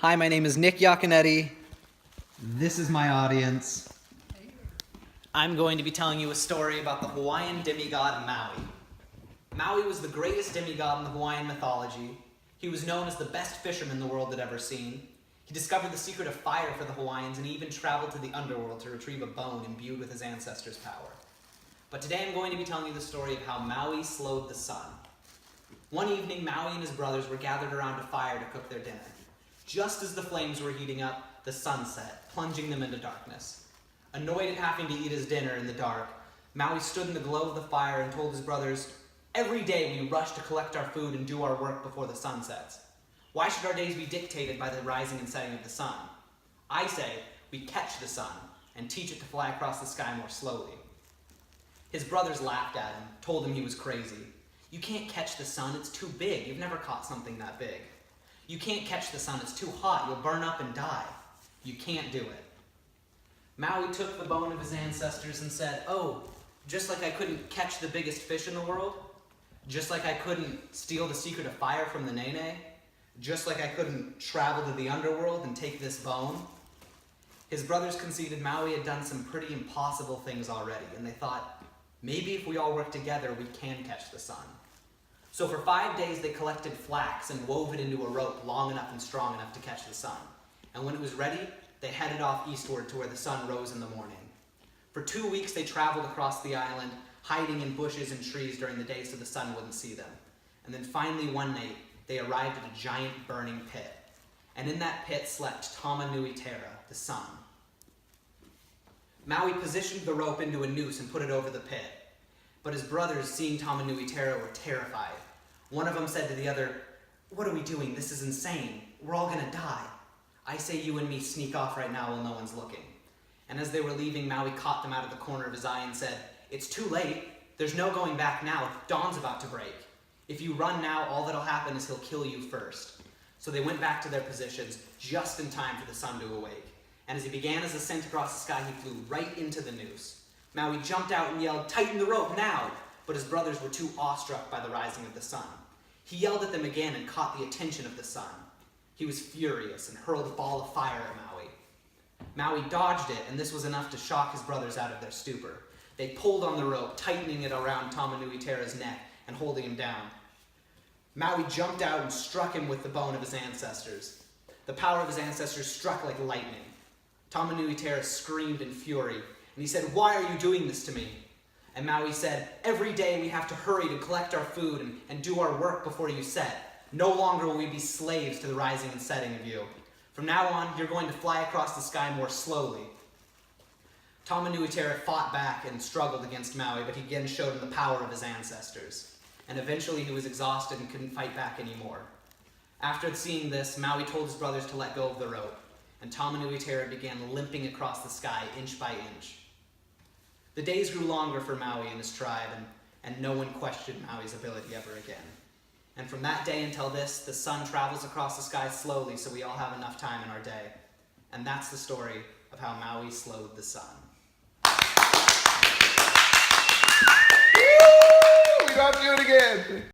Hi, my name is Nick Iaconetti. This is my audience. I'm going to be telling you a story about the Hawaiian demigod Maui. Maui was the greatest demigod in the Hawaiian mythology. He was known as the best fisherman the world had ever seen. He discovered the secret of fire for the Hawaiians and he even traveled to the underworld to retrieve a bone imbued with his ancestors' power. But today I'm going to be telling you the story of how Maui slowed the sun. One evening, Maui and his brothers were gathered around a fire to cook their dinner. Just as the flames were heating up, the sun set, plunging them into darkness. Annoyed at having to eat his dinner in the dark, Maui stood in the glow of the fire and told his brothers, "Every day we rush to collect our food and do our work before the sun sets. Why should our days be dictated by the rising and setting of the sun? I say we catch the sun and teach it to fly across the sky more slowly." His brothers laughed at him, told him he was crazy. "You can't catch the sun, it's too big. You've never caught something that big. You can't catch the sun, it's too hot. You'll burn up and die. You can't do it." Maui took the bone of his ancestors and said, "Oh, just like I couldn't catch the biggest fish in the world, just like I couldn't steal the secret of fire from the Nene, just like I couldn't travel to the underworld and take this bone." His brothers conceded Maui had done some pretty impossible things already, and they thought, maybe if we all work together, we can catch the sun. So for 5 days, they collected flax and wove it into a rope long enough and strong enough to catch the sun. And when it was ready, they headed off eastward to where the sun rose in the morning. For 2 weeks, they traveled across the island, hiding in bushes and trees during the day so the sun wouldn't see them. And then finally one night, they arrived at a giant burning pit. And in that pit slept Tamanui Terra, the sun. Maui positioned the rope into a noose and put it over the pit. But his brothers, seeing Tamanui Terra, were terrified. One of them said to the other, "What are we doing? This is insane. We're all gonna die. I say you and me sneak off right now while no one's looking." And as they were leaving, Maui caught them out of the corner of his eye and said, "It's too late. There's no going back now. Dawn's about to break. If you run now, all that'll happen is he'll kill you first." So they went back to their positions just in time for the sun to awake. And as he began his ascent across the sky, he flew right into the noose. Maui jumped out and yelled, "Tighten the rope now!" But his brothers were too awestruck by the rising of the sun. He yelled at them again and caught the attention of the sun. He was furious and hurled a ball of fire at Maui. Maui dodged it, and this was enough to shock his brothers out of their stupor. They pulled on the rope, tightening it around Tamanui Terra's neck and holding him down. Maui jumped out and struck him with the bone of his ancestors. The power of his ancestors struck like lightning. Tamanui Terra screamed in fury, and he said, "Why are you doing this to me?" And Maui said, "Every day we have to hurry to collect our food and do our work before you set. No longer will we be slaves to the rising and setting of you. From now on, you're going to fly across the sky more slowly." Tamanui Terra fought back and struggled against Maui, but he again showed him the power of his ancestors. And eventually he was exhausted and couldn't fight back anymore. After seeing this, Maui told his brothers to let go of the rope, and Tamanui Terra began limping across the sky inch by inch. The days grew longer for Maui and his tribe, and no one questioned Maui's ability ever again. And from that day until this, the sun travels across the sky slowly so we all have enough time in our day. And that's the story of how Maui slowed the sun. Woo! We got to do it again.